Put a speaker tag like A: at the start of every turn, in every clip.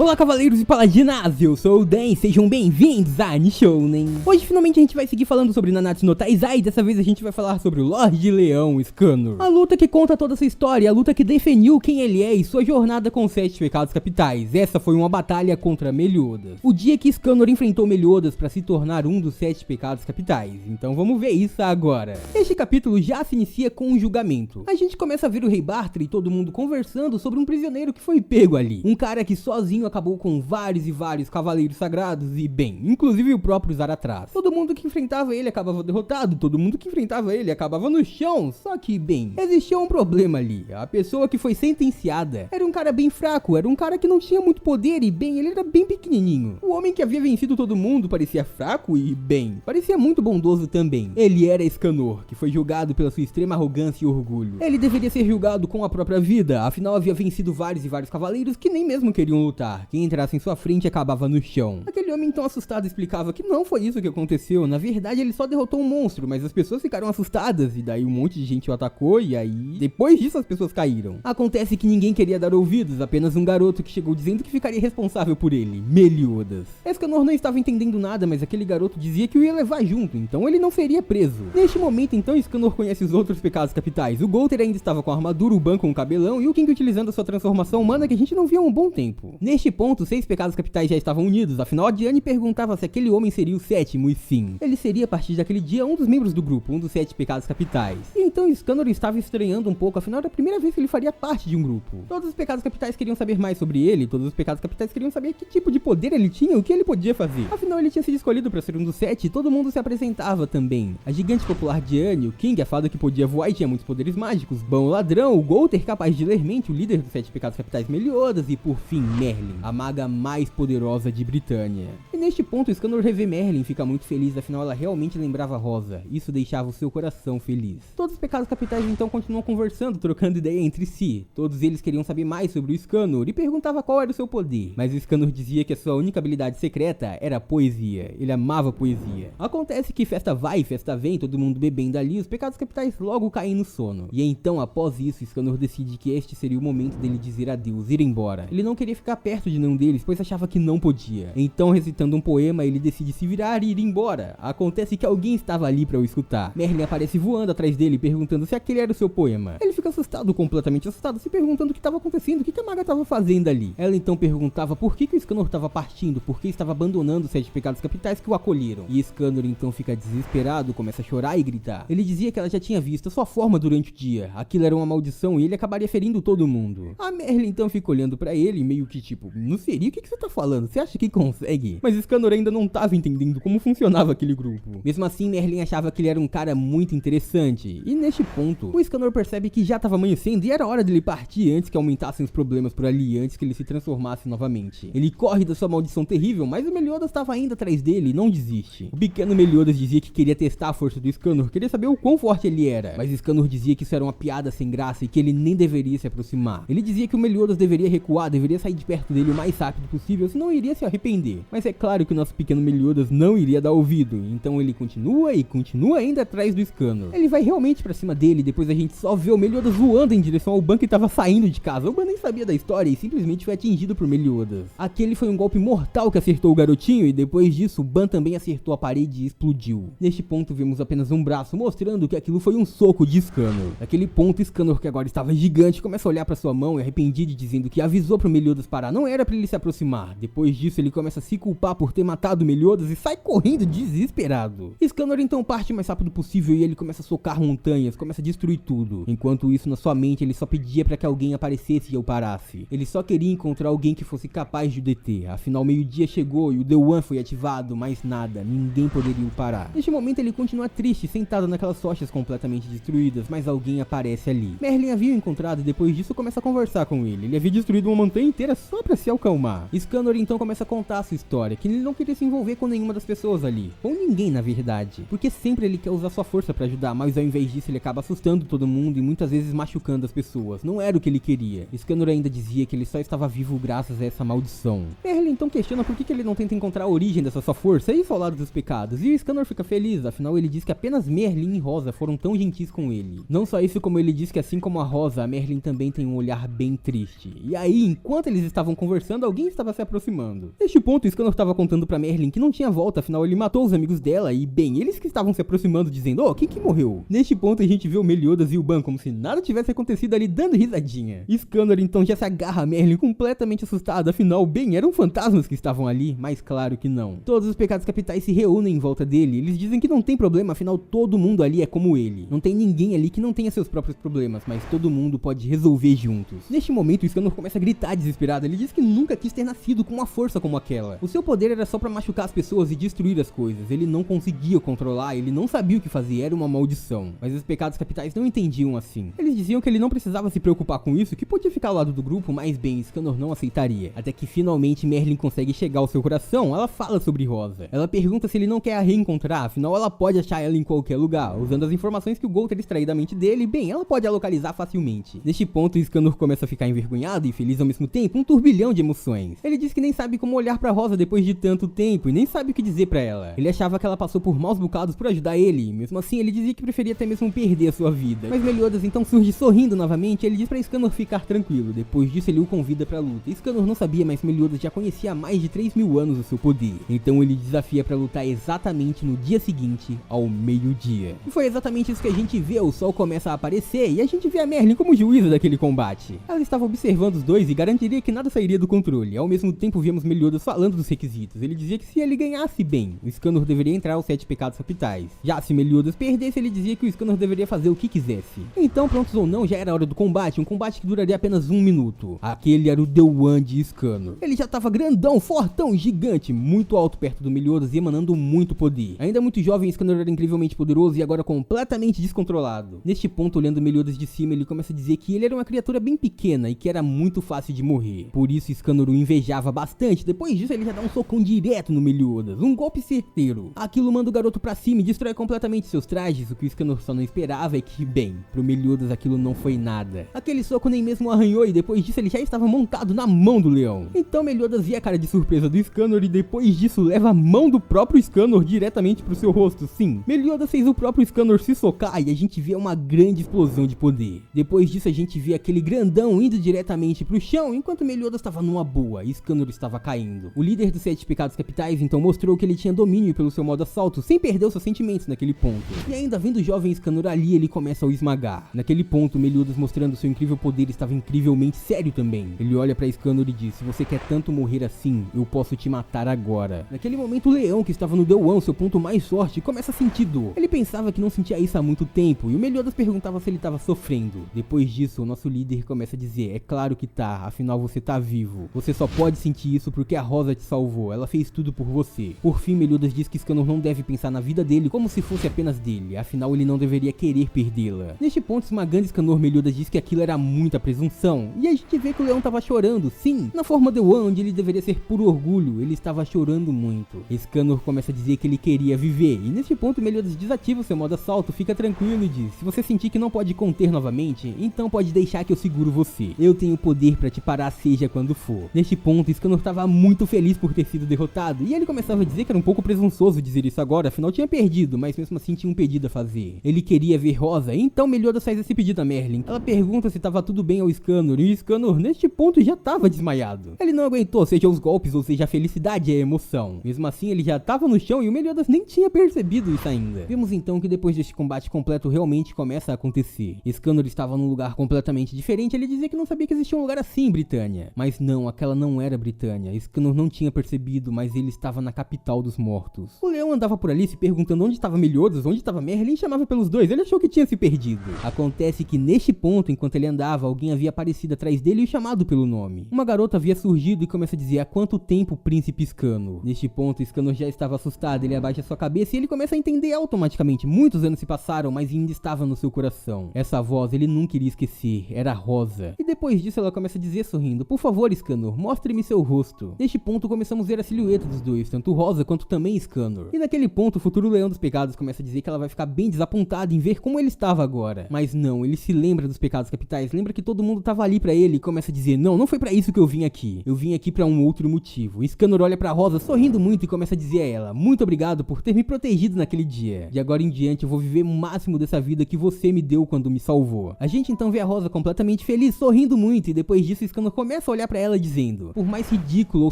A: Olá cavaleiros e paladinas, eu sou o Dan, sejam bem-vindos a Nishounen. Hoje finalmente a gente vai seguir falando sobre Nanatsu no Taizai e dessa vez a gente vai falar sobre o Lorde Leão Scanor. A luta que conta toda essa história, a luta que definiu quem ele é e sua jornada com os 7 pecados capitais. Essa foi uma batalha contra Meliodas. O dia que Scanor enfrentou Meliodas para se tornar um dos 7 pecados capitais. Então vamos ver isso agora. Este capítulo já se inicia com um julgamento. A gente começa a ver o Rei Bartre e todo mundo conversando sobre um prisioneiro que foi pego ali. Um cara que sozinho acabou com vários e vários cavaleiros sagrados e, bem, inclusive o próprio Zaratras. Todo mundo que enfrentava ele acabava derrotado, todo mundo que enfrentava ele acabava no chão, só que, bem, existia um problema ali. A pessoa que foi sentenciada era um cara bem fraco, era um cara que não tinha muito poder e, bem, ele era bem pequenininho. O homem que havia vencido todo mundo parecia fraco e, bem, parecia muito bondoso também. Ele era Scanor, que foi julgado pela sua extrema arrogância e orgulho. Ele deveria ser julgado com a própria vida, afinal havia vencido vários e vários cavaleiros que nem mesmo queriam lutar. Quem entrasse em sua frente acabava no chão. Aquele homem então assustado explicava que não foi isso que aconteceu, na verdade ele só derrotou um monstro, mas as pessoas ficaram assustadas e daí um monte de gente o atacou e aí depois disso as pessoas caíram. Acontece que ninguém queria dar ouvidos, apenas um garoto que chegou dizendo que ficaria responsável por ele, Meliodas. Scanor não estava entendendo nada, mas aquele garoto dizia que o ia levar junto, então ele não seria preso. Neste momento então Scanor conhece os outros pecados capitais. O Golter ainda estava com a armadura, o Ban com o cabelão e o King utilizando a sua transformação humana que a gente não via há um bom tempo. Neste ponto, 6 pecados capitais já estavam unidos, afinal a Diane perguntava se aquele homem seria o 7º e sim, ele seria a partir daquele dia um dos membros do grupo, um dos 7 pecados capitais. E então Scanor estava estranhando um pouco, afinal era a primeira vez que ele faria parte de um grupo. Todos os pecados capitais queriam saber mais sobre ele, todos os pecados capitais queriam saber que tipo de poder ele tinha, o que ele podia fazer. Afinal ele tinha sido escolhido para ser um dos 7 e todo mundo se apresentava também. A gigante popular Diane, o King, a fada que podia voar e tinha muitos poderes mágicos, Ban o ladrão, o Golter capaz de ler mente, o líder dos 7 pecados capitais Meliodas e por fim Merlin, a maga mais poderosa de Britânia. E neste ponto Scanor revê Merlin, fica muito feliz, afinal ela realmente lembrava Rosa, isso deixava o seu coração feliz. Todos os pecados capitais então continuam conversando, trocando ideia entre si. Todos eles queriam saber mais sobre o Scanor e perguntava qual era o seu poder, mas o Scanor dizia que a sua única habilidade secreta era a poesia, ele amava poesia. Acontece que festa vai, festa vem, todo mundo bebendo ali, os pecados capitais logo caem no sono. E então após isso Scanor decide que este seria o momento dele dizer adeus, ir embora. Ele não queria ficar perto de nenhum deles, pois achava que não podia. Então, recitando um poema, ele decide se virar e ir embora. Acontece que alguém estava ali para o escutar. Merlin aparece voando atrás dele, perguntando se aquele era o seu poema. Ele fica assustado, completamente assustado, se perguntando o que estava acontecendo, o que a maga estava fazendo ali. Ela então perguntava por que o Scanor estava partindo, por que estava abandonando os 7 pecados capitais que o acolheram. E Scanor então fica desesperado, começa a chorar e gritar. Ele dizia que ela já tinha visto a sua forma durante o dia. Aquilo era uma maldição e ele acabaria ferindo todo mundo. A Merlin então fica olhando pra ele, meio que tipo, não seria? O que você tá falando? Você acha que consegue? Mas Scanor ainda não tava entendendo como funcionava aquele grupo. Mesmo assim, Merlin achava que ele era um cara muito interessante. E neste ponto, o Scanor percebe que já tava amanhecendo e era hora dele partir antes que aumentassem os problemas por ali, antes que ele se transformasse novamente. Ele corre da sua maldição terrível, mas o Meliodas estava ainda atrás dele e não desiste. O pequeno Meliodas dizia que queria testar a força do Scanor, queria saber o quão forte ele era. Mas Scanor dizia que isso era uma piada sem graça e que ele nem deveria se aproximar. Ele dizia que o Meliodas deveria recuar, deveria sair de perto dele o mais rápido possível, senão iria se arrepender. Mas é claro que o nosso pequeno Meliodas não iria dar ouvido, então ele continua e continua ainda atrás do Scanor. Ele vai realmente pra cima dele, depois a gente só vê o Meliodas voando em direção ao Ban que tava saindo de casa. O Ban nem sabia da história e simplesmente foi atingido por Meliodas. Aquele foi um golpe mortal que acertou o garotinho e depois disso o Ban também acertou a parede e explodiu. Neste ponto vemos apenas um braço, mostrando que aquilo foi um soco de Scanor. Naquele ponto Scanor, que agora estava gigante, começa a olhar pra sua mão e arrependido, dizendo que avisou pro Meliodas parar, não era pra ele se aproximar. Depois disso ele começa a se culpar por ter matado Meliodas e sai correndo desesperado. Scanor então parte o mais rápido possível e ele começa a socar montanhas, começa a destruir tudo. Enquanto isso na sua mente ele só pedia pra que alguém aparecesse e eu parasse. Ele só queria encontrar alguém que fosse capaz de o deter, afinal meio-dia chegou e o The One foi ativado, mas nada, ninguém poderia o parar. Neste momento ele continua triste, sentado naquelas rochas completamente destruídas, mas alguém aparece ali. Merlin havia o encontrado e depois disso começa a conversar com ele. Ele havia destruído uma montanha inteira só pra se acalmar. Scanor então começa a contar a sua história, que ele não queria se envolver com nenhuma das pessoas ali, com ninguém na verdade, porque sempre ele quer usar sua força pra ajudar, mas ao invés disso ele acaba assustando todo mundo e muitas vezes machucando as pessoas. Não era o que ele queria. Scanor ainda dizia que ele só estava vivo graças a essa maldição. Merlin então questiona por que ele não tenta encontrar a origem dessa sua força, isso ao lado dos pecados, e o Scanor fica feliz, afinal ele diz que apenas Merlin e Rosa foram tão gentis com ele. Não só isso, como ele diz que assim como a Rosa, a Merlin também tem um olhar bem triste. E aí, enquanto eles estavam conversando conversando, alguém estava se aproximando. Neste ponto, o Scanner estava contando pra Merlin que não tinha volta, afinal ele matou os amigos dela e, bem, eles que estavam se aproximando dizendo, quem que morreu? Neste ponto a gente vê o Meliodas e o Ban como se nada tivesse acontecido ali dando risadinha. Scanner então já se agarra a Merlin completamente assustado, afinal, bem, eram fantasmas que estavam ali, mas claro que não. Todos os pecados capitais se reúnem em volta dele, eles dizem que não tem problema, afinal todo mundo ali é como ele. Não tem ninguém ali que não tenha seus próprios problemas, mas todo mundo pode resolver juntos. Neste momento o Scanner começa a gritar desesperado, ele diz que nunca quis ter nascido com uma força como aquela. O seu poder era só pra machucar as pessoas e destruir as coisas, ele não conseguia controlar, ele não sabia o que fazer, era uma maldição. Mas os pecados capitais não entendiam assim. Eles diziam que ele não precisava se preocupar com isso, que podia ficar ao lado do grupo, mas bem, Scanner não aceitaria. Até que finalmente Merlin consegue chegar ao seu coração, ela fala sobre Rosa. Ela pergunta se ele não quer a reencontrar, afinal ela pode achar ela em qualquer lugar. Usando as informações que o Gol ter extraído da mente dele, bem, ela pode a localizar facilmente. Neste ponto, o Scanner começa a ficar envergonhado e feliz ao mesmo tempo, um turbilhão de emoções. Ele diz que nem sabe como olhar pra Rosa depois de tanto tempo e nem sabe o que dizer pra ela. Ele achava que ela passou por maus bocados por ajudar ele, e mesmo assim ele dizia que preferia até mesmo perder a sua vida. Mas Meliodas então surge sorrindo novamente e ele diz pra Scanner ficar tranquilo. Depois disso ele o convida pra luta. Scanner não sabia, mas Meliodas já conhecia há mais de 3.000 anos o seu poder. Então ele desafia pra lutar exatamente no dia seguinte, ao meio-dia. E foi exatamente isso que a gente vê, o sol começa a aparecer e a gente vê a Merlin como juíza daquele combate. Ela estava observando os dois e garantiria que nada sairia do controle. Ao mesmo tempo vemos Meliodas falando dos requisitos. Ele dizia que se ele ganhasse bem, o Scanner deveria entrar aos 7 pecados capitais. Já se Meliodas perdesse, ele dizia que o Scanner deveria fazer o que quisesse. Então, prontos ou não, já era hora do combate, um combate que duraria apenas 1 minuto. Aquele era o The One de Scanner. Ele já estava grandão, fortão, gigante, muito alto perto do Meliodas e emanando muito poder. Ainda muito jovem, Scanner era incrivelmente poderoso e agora completamente descontrolado. Neste ponto, olhando Meliodas de cima, ele começa a dizer que ele era uma criatura bem pequena e que era muito fácil de morrer. Por isso, Scanner o invejava bastante. Depois disso, ele já dá um socão direto no Meliodas, um golpe certeiro. Aquilo manda o garoto pra cima e destrói completamente seus trajes. O que o Scanner só não esperava é que, bem, pro Meliodas aquilo não foi nada. Aquele soco nem mesmo arranhou e depois disso ele já estava montado na mão do leão. Então Meliodas vê a cara de surpresa do Scanner e depois disso leva a mão do próprio Scanner diretamente pro seu rosto. Sim, Meliodas fez o próprio Scanner se socar e a gente vê uma grande explosão de poder. Depois disso a gente vê aquele grandão indo diretamente pro chão enquanto Meliodas estava numa boa e Scanner estava caindo. O líder dos 7 pecados capitais então mostrou que ele tinha domínio pelo seu modo assalto sem perder os seus sentimentos naquele ponto. E ainda vendo o jovem Scanner ali, ele começa a o esmagar. Naquele ponto, Meliodas mostrando seu incrível poder estava incrivelmente sério também. Ele olha pra Scanner e diz: se você quer tanto morrer assim, eu posso te matar agora. Naquele momento, o leão que estava no The One, seu ponto mais forte, começa a sentir dor. Ele pensava que não sentia isso há muito tempo e o Meliodas perguntava se ele estava sofrendo. Depois disso, o nosso líder começa a dizer: é claro que tá, afinal você tá vivo. Você só pode sentir isso porque a Rosa te salvou, ela fez tudo por você. Por fim, Meliodas diz que Scanner não deve pensar na vida dele como se fosse apenas dele, afinal ele não deveria querer perdê-la. Neste ponto, esmagando Scanner, Meliodas diz que aquilo era muita presunção, e a gente vê que o leão estava chorando, sim, na forma The One, onde ele deveria ser puro orgulho, ele estava chorando muito. Scanner começa a dizer que ele queria viver, e neste ponto Meliodas desativa o seu modo assalto, fica tranquilo e diz: se você sentir que não pode conter novamente, então pode deixar que eu seguro você. Eu tenho poder pra te parar, seja quando for. Neste ponto, Scanner estava muito feliz por ter sido derrotado, e ele começava a dizer que era um pouco presunçoso dizer isso agora, afinal tinha perdido, mas mesmo assim tinha um pedido a fazer. Ele queria ver Rosa, então Meliodas faz esse pedido a Merlin. Ela pergunta se estava tudo bem ao Scanner, e o Scanner neste ponto já estava desmaiado. Ele não aguentou, seja os golpes ou seja a felicidade e a emoção. Mesmo assim, ele já estava no chão e o Meliodas nem tinha percebido isso ainda. Vemos então que depois deste combate completo realmente começa a acontecer. Scanner estava num lugar completamente diferente, ele dizia que não sabia que existia um lugar assim em Britânia. Mas não, aquela não era Britânia. Scanner não tinha percebido, mas ele estava na capital dos mortos. O leão andava por ali se perguntando onde estava Meliodas, onde estava Merlin, e chamava pelos dois. Ele achou que tinha se perdido. Acontece que neste ponto, enquanto ele andava, alguém havia aparecido atrás dele e o chamado pelo nome. Uma garota havia surgido e começa a dizer: há quanto tempo, príncipe Scanner? Neste ponto, Scanner já estava assustado, ele abaixa sua cabeça e ele começa a entender automaticamente. Muitos anos se passaram, mas ainda estava no seu coração. Essa voz ele nunca iria esquecer, era Rosa. E depois disso ela começa a dizer sorrindo: por favor, Scanner, mostre-me seu rosto. Neste ponto começamos a ver a silhueta dos dois, tanto Rosa quanto também Scanner. E naquele ponto o futuro leão dos pecados começa a dizer que ela vai ficar bem desapontada em ver como ele estava agora. Mas não, ele se lembra dos pecados capitais, lembra que todo mundo estava ali pra ele e começa a dizer: não foi pra isso que eu vim aqui. Eu vim aqui pra um outro motivo. Scanner olha pra Rosa sorrindo muito e começa a dizer a ela: muito obrigado por ter me protegido naquele dia. De agora em diante eu vou viver o máximo dessa vida que você me deu quando me salvou. A gente então vê a Rosa completamente feliz, sorrindo muito, e depois disso Scanner começa a olhar pra ela dizendo: por mais ridículo ou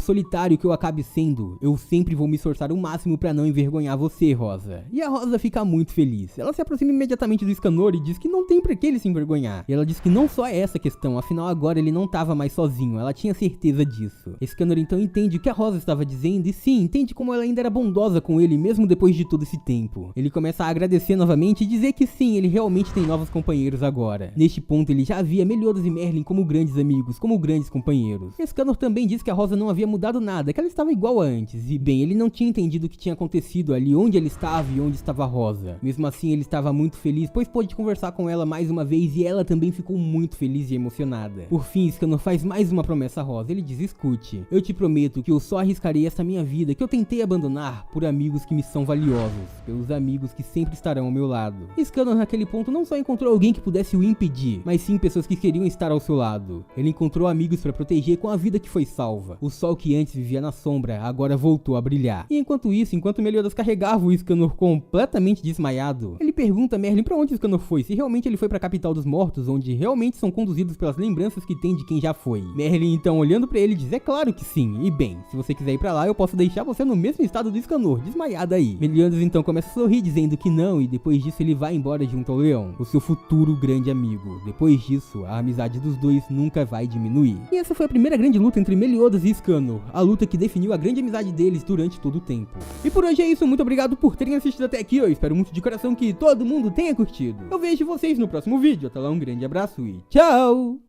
A: solitário que eu acabe sendo, eu sempre vou me esforçar o máximo pra não envergonhar você, Rosa. E a Rosa fica muito feliz. Ela se aproxima imediatamente do Escanor e diz que não tem pra que ele se envergonhar. E ela diz que não só é essa questão, afinal agora ele não tava mais sozinho, ela tinha certeza disso. Escanor então entende o que a Rosa estava dizendo e sim, entende como ela ainda era bondosa com ele mesmo depois de todo esse tempo. Ele começa a agradecer novamente e dizer que sim, ele realmente tem novos companheiros agora. Neste ponto ele já via Meliodas e Merlin como grandes amigos, como grandes companheiros. Escanor também diz que a Rosa não havia mudado nada, que ela estava igual a antes. E bem, ele não tinha entendido o que tinha acontecido ali, onde ele estava e onde estava a Rosa. Mesmo assim ele estava muito feliz, pois pôde conversar com ela mais uma vez e ela também ficou muito feliz e emocionada. Por fim, Escanor faz mais uma promessa a Rosa. Ele diz: escute, eu te prometo que eu só arriscarei essa minha vida que eu tentei abandonar por amigos que me são valiosos, pelos amigos que sempre estarão ao meu lado. Escanor naquele ponto não só encontrou alguém que pudesse o impedir, mas sim pessoas que queriam estar ao seu lado. Ele encontrou amigos para proteger com a vida que foi salva. O sol que antes vivia na sombra agora voltou a brilhar. E enquanto isso, enquanto Meliodas carregava o Escanor completamente desmaiado, ele pergunta a Merlin pra onde o Escanor foi, se realmente ele foi pra capital dos mortos, onde realmente são conduzidos pelas lembranças que tem de quem já foi. Merlin então olhando pra ele diz: é claro que sim, e bem, se você quiser ir pra lá eu posso deixar você no mesmo estado do Escanor, desmaiado aí. Meliodas então começa a sorrir dizendo que não, e depois disso ele vai embora junto ao leão, o seu futuro grande amigo. Depois disso, a amizade dos dois nunca vai diminuir. E essa foi a primeira grande luta entre Meliodas e Escanor, a luta que definiu a grande amizade deles durante todo o tempo. E por hoje é isso, muito obrigado por terem assistido até aqui, eu espero muito de coração que todo mundo tenha curtido. Eu vejo vocês no próximo vídeo, até lá um grande abraço e tchau!